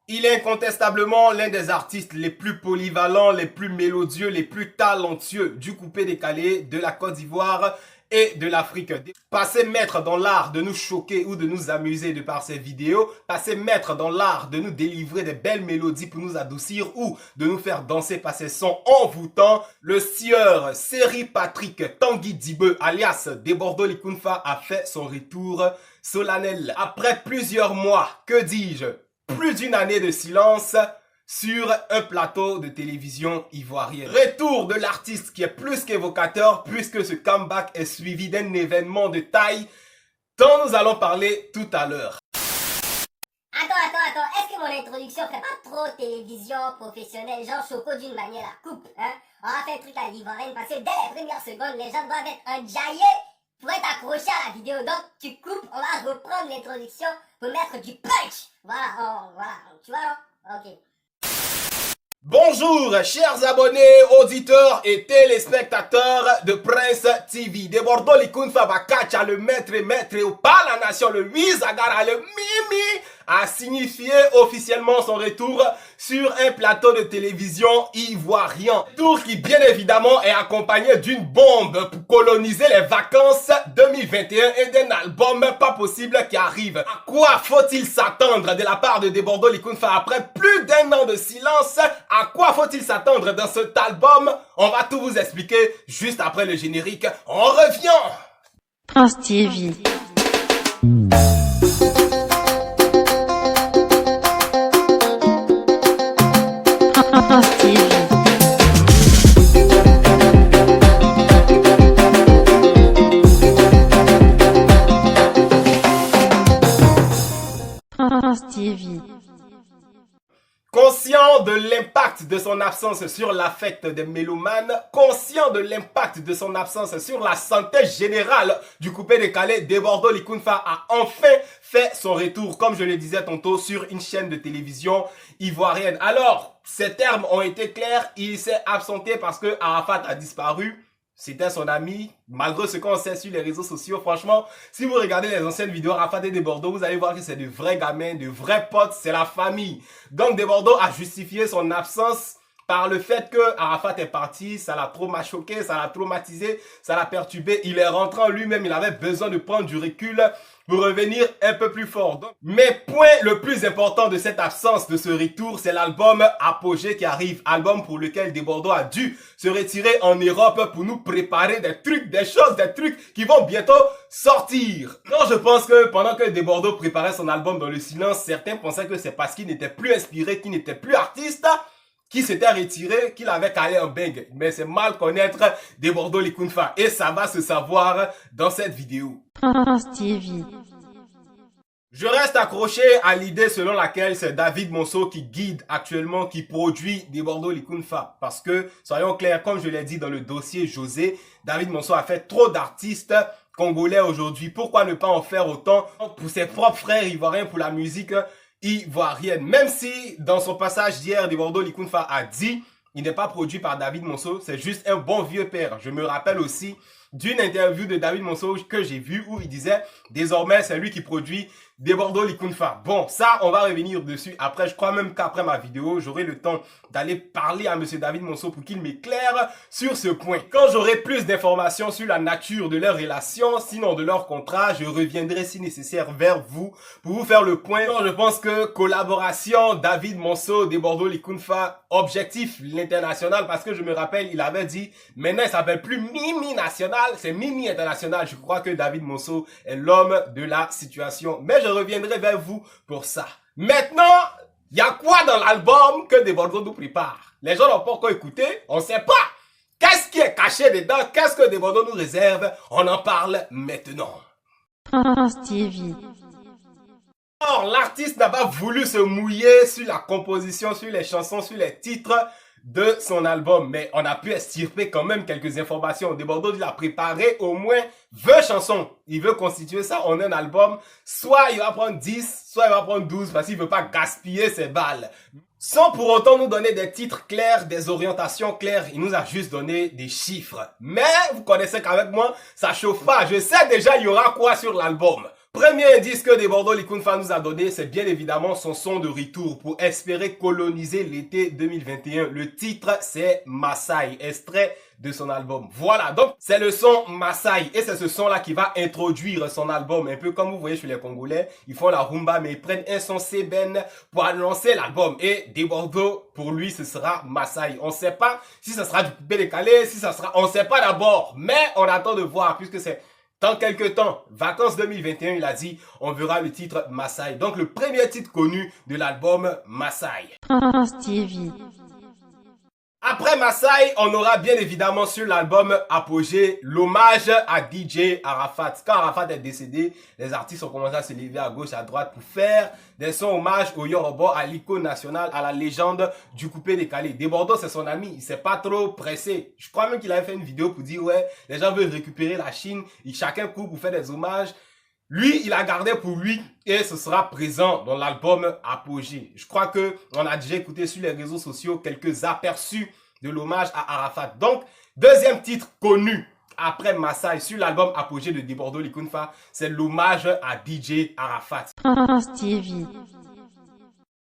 Il est incontestablement l'un des artistes les plus polyvalents, les plus mélodieux, les plus talentueux du coupé-décalé de la Côte d'Ivoire et de l'Afrique. Passé maître dans l'art de nous choquer ou de nous amuser de par ses vidéos, passé maître dans l'art de nous délivrer des belles mélodies pour nous adoucir ou de nous faire danser par ses sons envoûtants, le sieur Seri Patrick Tanguy Dibeu alias Debordo Likunfa a fait son retour solennel. Après plusieurs mois, que dis-je, plus d'une année de silence sur un plateau de télévision ivoirienne. Retour de l'artiste qui est plus qu'évocateur puisque ce comeback est suivi d'un événement de taille dont nous allons parler tout à l'heure. Attends, est-ce que mon introduction fait pas trop télévision professionnelle, genre Choco d'une manière à coupe, hein? On va faire un truc à l'ivoirienne parce que dès les premières secondes, les gens doivent être enjaillés pour être accrochés à la vidéo. Donc, tu coupes, on va reprendre l'introduction pour mettre du punch. Voilà, tu vois, non? Ok. Bonjour chers abonnés, auditeurs et téléspectateurs de Prince TV. Debordo Likunfa Bakacha, le maître au pas la nation, le Wizagara, le Mimi, a signifié officiellement son retour sur un plateau de télévision ivoirien. Tour qui bien évidemment est accompagné d'une bombe pour coloniser les vacances 2021 et d'un album pas possible qui arrive. À quoi faut-il s'attendre de la part de Debordo Likunfa après plus d'un an de silence? À quoi faut-il s'attendre dans cet album? On va tout vous expliquer juste après le générique. On revient! Prince TV. Prince TV. Prince TV. Conscient de l'impact de son absence sur l'affect des mélomanes, conscient de l'impact de son absence sur la santé générale du coupé-décalé, Debordo Likunfa a enfin fait son retour, comme je le disais tantôt, sur une chaîne de télévision ivoirienne. Alors, ces termes ont été clairs, il s'est absenté parce que Arafat a disparu. C'était son ami, malgré ce qu'on sait sur les réseaux sociaux. Franchement, si vous regardez les anciennes vidéos Arafat et Debordo, vous allez voir que c'est de vrais gamins, de vrais potes, c'est la famille. Donc Debordo a justifié son absence par le fait que Arafat est parti, ça l'a trop choqué, ça l'a traumatisé, ça l'a perturbé. Il est rentré en lui-même, il avait besoin de prendre du recul pour revenir un peu plus fort. Donc, mais point le plus important de cette absence, de ce retour, c'est l'album Apogée qui arrive. Album pour lequel Debordo a dû se retirer en Europe pour nous préparer des trucs, des choses, des trucs qui vont bientôt sortir. Non, je pense que pendant que Debordo préparait son album dans le silence, certains pensaient que c'est parce qu'il n'était plus inspiré, qu'il n'était plus artiste, qui s'était retiré, qu'il avait calé un bang. Mais c'est mal connaître Debordo Likunfa. Et ça va se savoir dans cette vidéo. Prince TV. Je reste accroché à l'idée selon laquelle c'est David Monceau qui guide actuellement, qui produit Debordo Likunfa. Parce que, soyons clairs, comme je l'ai dit dans le dossier José, David Monceau a fait trop d'artistes congolais aujourd'hui. Pourquoi ne pas en faire autant pour ses propres frères ivoiriens, pour la musique ivoirienne? Même si, dans son passage d'hier, Debordo Likunfa a dit il n'est pas produit par David Monceau, c'est juste un bon vieux père. Je me rappelle aussi d'une interview de David Monceau que j'ai vue où il disait désormais c'est lui qui produit Debordo Likunfa. Bon, ça on va revenir dessus après. Je crois même qu'après ma vidéo, j'aurai le temps d'aller parler à monsieur David Monceau pour qu'il m'éclaire sur ce point. Quand j'aurai plus d'informations sur la nature de leur relation, sinon de leur contrat, je reviendrai si nécessaire vers vous pour vous faire le point. Je pense que collaboration David Monceau, Debordo Likunfa, objectif l'international, parce que je me rappelle, il avait dit maintenant il s'appelle plus Mimi National, c'est Mimi International. Je crois que David Monceau est l'homme de la situation. Mais je reviendrai vers vous pour ça. Maintenant, il y a quoi dans l'album que Debordo nous prépare? Les gens n'ont pas encore écouté, on ne sait pas. Qu'est-ce qui est caché dedans? Qu'est-ce que Debordo nous réserve? On en parle maintenant. Prince TV. Or, l'artiste n'a pas voulu se mouiller sur la composition, sur les chansons, sur les titres de son album. Mais on a pu extirper quand même quelques informations. Debordo, il a préparé au moins 20 chansons. Il veut constituer ça en un album. Soit il va prendre 10, soit il va prendre 12 parce qu'il veut pas gaspiller ses balles. Sans pour autant nous donner des titres clairs, des orientations claires. Il nous a juste donné des chiffres. Mais vous connaissez qu'avec moi, ça chauffe pas. Je sais déjà il y aura quoi sur l'album. Premier indice que Debordo Likunfa nous a donné, c'est bien évidemment son son de retour pour espérer coloniser l'été 2021. Le titre, c'est Masai, extrait de son album. Voilà, donc c'est le son Masai et c'est ce son-là qui va introduire son album. Un peu comme vous voyez chez les Congolais, ils font la rumba mais ils prennent un son Seben pour annoncer l'album. Et Debordo, pour lui, ce sera Masai. On ne sait pas si ce sera du coupé décalé, si ça sera... On ne sait pas d'abord, mais on attend de voir puisque c'est... Dans quelques temps, vacances 2021, il a dit, on verra le titre Masai. Donc le premier titre connu de l'album Masai. Prince TV. Après Masai, on aura bien évidemment sur l'album Apogée l'hommage à DJ Arafat. Quand Arafat est décédé, les artistes ont commencé à se lever à gauche, à droite pour faire des sons hommage au Yoruba, à l'icône nationale, à la légende du coupé décalé. Debordo, c'est son ami, il s'est pas trop pressé. Je crois même qu'il avait fait une vidéo pour dire, ouais, les gens veulent récupérer la Chine, chacun coupe pour faire des hommages. Lui, il a gardé pour lui et ce sera présent dans l'album Apogée. Je crois que on a déjà écouté sur les réseaux sociaux quelques aperçus de l'hommage à Arafat. Donc, deuxième titre connu après Masai sur l'album Apogée de Debordo Likunfa, c'est l'hommage à DJ Arafat. Prince TV.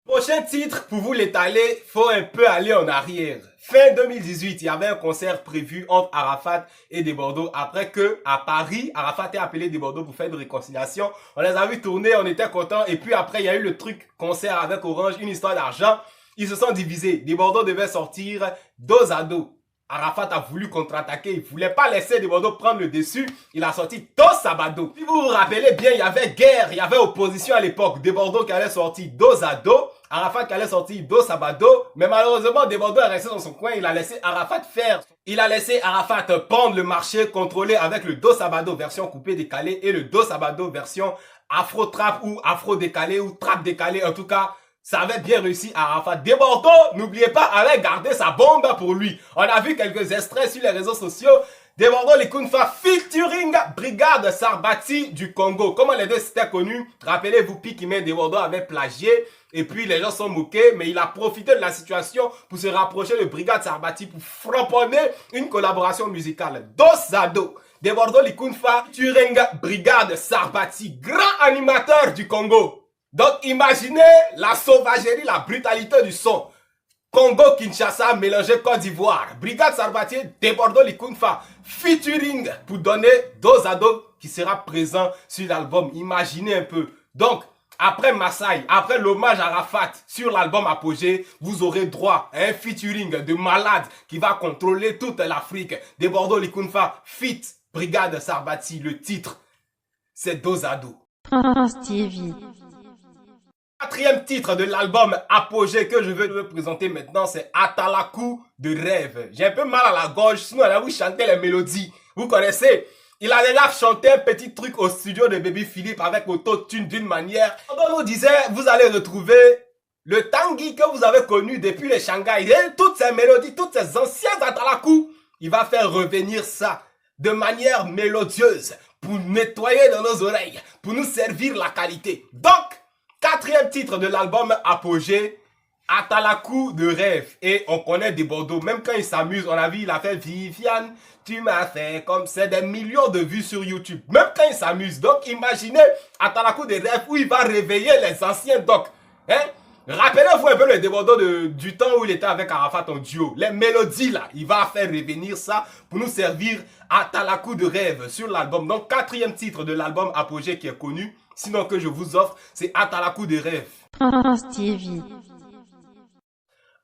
Prochain titre, pour vous l'étaler, faut un peu aller en arrière. Fin 2018, il y avait un concert prévu entre Arafat et Debordo. Après que, à Paris, Arafat ait appelé Debordo pour faire une réconciliation. On les a vus tourner, on était contents. Et puis après, il y a eu le truc concert avec Orange, une histoire d'argent. Ils se sont divisés. Debordo devait sortir dos à dos. Arafat a voulu contre-attaquer. Il voulait pas laisser Debordo prendre le dessus. Il a sorti dos sabado. Si vous vous rappelez bien, il y avait guerre, il y avait opposition à l'époque. Debordo qui allait sortir dos à dos. Arafat qui allait sortir dos sabado. Mais malheureusement, Debordo est resté dans son coin. Il a laissé Arafat faire. Il a laissé Arafat prendre le marché, contrôlé avec le dos sabado version coupé décalé et le dos sabado version afro-trap ou afro-décalé ou trap décalé. En tout cas, ça avait bien réussi à Arafat. Debordo, n'oubliez pas, avait gardé sa bombe pour lui. On a vu quelques extraits sur les réseaux sociaux. Debordo Likunfa featuring Brigade Sarbati du Congo. Comment les deux s'étaient connus? Rappelez-vous, Pikime Debordo avait plagié et puis les gens sont moqués, mais il a profité de la situation pour se rapprocher de Brigade Sarbati pour framponner une collaboration musicale. Dos à dos. Debordo Likunfa featuring Brigade Sarbati, grand animateur du Congo. Donc imaginez la sauvagerie, la brutalité du son. Congo-Kinshasa mélangé Côte d'Ivoire. Brigade Sarbati, Debordo Likunfa featuring pour donner dos à dos qui sera présent sur l'album. Imaginez un peu. Donc, après Masai, après l'hommage à Arafat sur l'album Apogée, vous aurez droit à un featuring de malade qui va contrôler toute l'Afrique. Debordo Likunfa feat Brigade Sarbati. Le titre, c'est dos à dos. Prince TV. Quatrième titre de l'album Apogée que je veux vous présenter maintenant, c'est Atalaku de rêve. J'ai un peu mal à la gorge, sinon on a vous chanter les mélodies. Vous connaissez? Il a déjà chanté un petit truc au studio de Baby Philippe avec autotune d'une manière. On nous disait, vous allez retrouver le Tanguy que vous avez connu depuis les Shanghai. Et toutes ces mélodies, toutes ces anciennes Atalaku, il va faire revenir ça de manière mélodieuse pour nettoyer dans nos oreilles, pour nous servir la qualité. Donc, quatrième titre de l'album Apogée, Atalaku de rêve. Et on connaît Debordo, même quand il s'amuse, on a vu, il a fait Viviane, tu m'as fait comme c'est des millions de vues sur YouTube. Même quand il s'amuse. Donc imaginez Atalaku de rêve où il va réveiller les anciens docs. Hein? Rappelez-vous un peu le Debordo du temps où il était avec Arafat en duo. Les mélodies là, il va faire revenir ça pour nous servir Atalaku de rêve sur l'album. Donc quatrième titre de l'album Apogée qui est connu. Sinon que je vous offre, c'est Atalaku de rêve. Prince TV.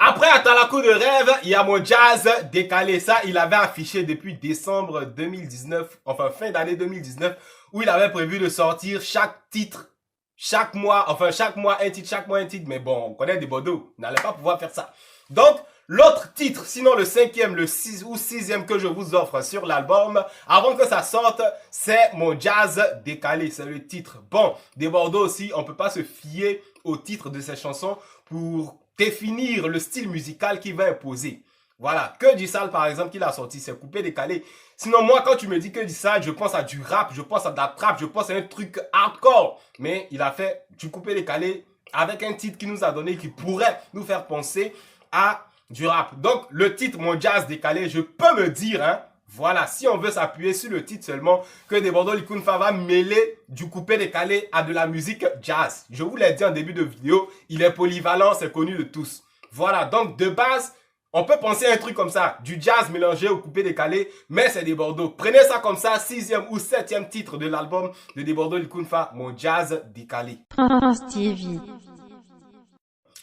Après Atalaku de rêve, il y a mon jazz décalé. Ça, il avait affiché depuis décembre 2019, enfin fin d'année 2019, où il avait prévu de sortir chaque titre, chaque mois, enfin chaque mois un titre, chaque mois un titre. Mais bon, on connaît des Bordeaux, il n'allait pas pouvoir faire ça. Donc, l'autre titre, sinon le cinquième, le 6 ou sixième que je vous offre sur l'album, avant que ça sorte, c'est mon jazz décalé, c'est le titre. Bon, des Bordeaux aussi, on peut pas se fier au titre de ces chansons pour définir le style musical qu'il va imposer. Voilà, Que du Sale par exemple qu'il a sorti, c'est coupé décalé. Sinon moi quand tu me dis Que du Sale, je pense à du rap, je pense à de la trap, je pense à un truc hardcore. Mais il a fait du coupé décalé avec un titre qui nous a donné, qui pourrait nous faire penser à du rap. Donc le titre Mon Jazz Décalé, je peux me dire, hein, Voilà, si on veut s'appuyer sur le titre seulement, que Debordo Likunfa va mêler du coupé-décalé à de la musique jazz. Je vous l'ai dit en début de vidéo, il est polyvalent, c'est connu de tous. Voilà, donc de base, on peut penser à un truc comme ça, du jazz mélangé au coupé-décalé, mais c'est Debordo. Prenez ça comme ça, 6e ou 7e titre de l'album de Debordo Likunfa, mon jazz décalé. France TV.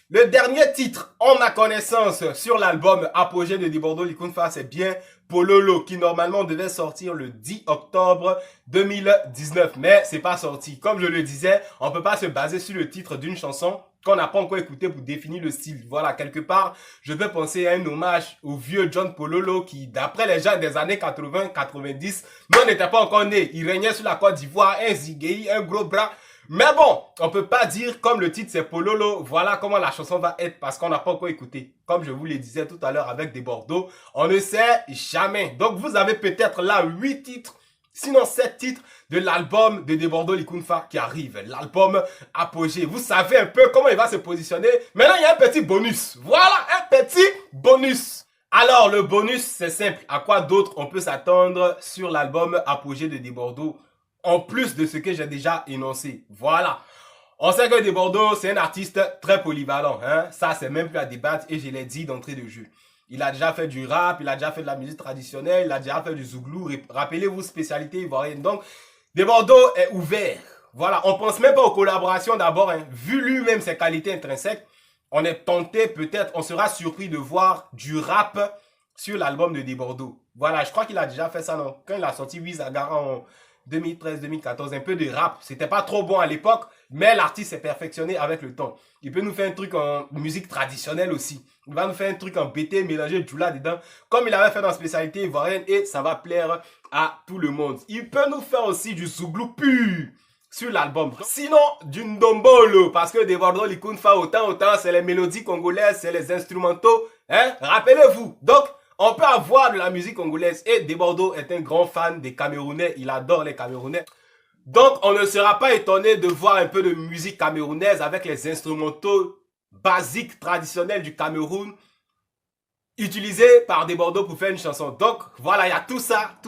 Le dernier titre, en ma connaissance, sur l'album Apogée de Debordo Likunfa, c'est bien Pololo, qui normalement devait sortir le 10 octobre 2019, mais c'est pas sorti. Comme je le disais, on peut pas se baser sur le titre d'une chanson qu'on n'a pas encore écouté pour définir le style. Voilà, quelque part, je peux penser à un hommage au vieux John Pololo qui, d'après les gens des années 80-90, n'en n'était pas encore né. Il régnait sur la Côte d'Ivoire, un zigueï, un gros bras. Mais bon, on peut pas dire comme le titre c'est Pololo, voilà comment la chanson va être parce qu'on n'a pas encore écouté. Comme je vous le disais tout à l'heure avec Debordo, on ne sait jamais. Donc vous avez peut-être là 8 titres, sinon 7 titres de l'album de Debordo Likunfa qui arrive. L'album Apogée. Vous savez un peu comment il va se positionner. Maintenant il y a un petit bonus. Voilà, un petit bonus. Alors le bonus c'est simple. À quoi d'autre on peut s'attendre sur l'album Apogée de Debordo? En plus de ce que j'ai déjà énoncé. Voilà. On sait que Debordo, c'est un artiste très polyvalent. Hein? Ça, c'est même plus à débattre et je l'ai dit d'entrée de jeu. Il a déjà fait du rap, il a déjà fait de la musique traditionnelle, il a déjà fait du zouglou. Rappelez-vous, spécialité ivoirienne. Donc, Debordo est ouvert. Voilà, on pense même pas aux collaborations d'abord. Hein. Vu lui-même ses qualités intrinsèques, on est tenté peut-être, on sera surpris de voir du rap sur l'album de Debordo. Voilà, je crois qu'il a déjà fait ça non? Quand il a sorti Wizagara en 2013-2014, un peu de rap. C'était pas trop bon à l'époque, mais l'artiste s'est perfectionné avec le temps. Il peut nous faire un truc en musique traditionnelle aussi. Il va nous faire un truc en BT, mélanger du là dedans, comme il avait fait dans spécialité ivoirienne, et ça va plaire à tout le monde. Il peut nous faire aussi du zouglou pur sur l'album. Sinon, du ndombolo, parce que Debordo Likunfa, autant, c'est les mélodies congolaises, c'est les instrumentaux, hein, rappelez-vous. Donc, on peut avoir de la musique congolaise et Debordo est un grand fan des Camerounais. Il adore les Camerounais. Donc, on ne sera pas étonné de voir un peu de musique camerounaise avec les instrumentaux basiques, traditionnels du Cameroun utilisés par Debordo pour faire une chanson. Donc, voilà, il y a tout ça.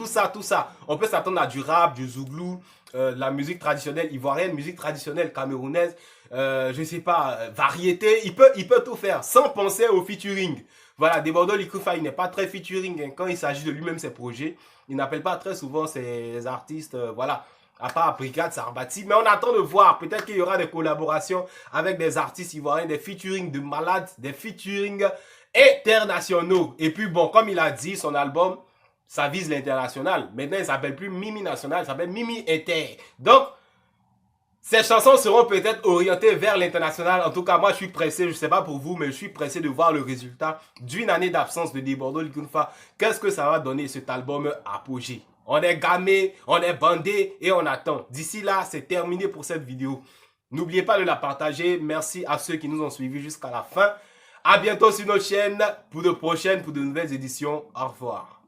On peut s'attendre à du rap, du zouglou, la musique traditionnelle ivoirienne, musique traditionnelle camerounaise, je sais pas, variété. Il peut tout faire sans penser au featuring. Voilà, Debordo Likunfa, il n'est pas très featuring hein, quand il s'agit de lui-même ses projets. Il n'appelle pas très souvent ses artistes, voilà, à part Brigade Sarbati. Mais on attend de voir. Peut-être qu'il y aura des collaborations avec des artistes ivoiriens, des featuring de malades, des featuring internationaux. Et puis bon, comme il a dit, son album, ça vise l'international. Maintenant, il ne s'appelle plus Mimi National, il s'appelle Mimi Inter. Donc, ces chansons seront peut-être orientées vers l'international. En tout cas, moi, je suis pressé, je ne sais pas pour vous, mais je suis pressé de voir le résultat d'une année d'absence de Debordo Likunfa. Qu'est-ce que ça va donner cet album Apogée? On est gamé, on est bandé et on attend. D'ici là, c'est terminé pour cette vidéo. N'oubliez pas de la partager. Merci à ceux qui nous ont suivis jusqu'à la fin. À bientôt sur notre chaîne pour de nouvelles éditions. Au revoir.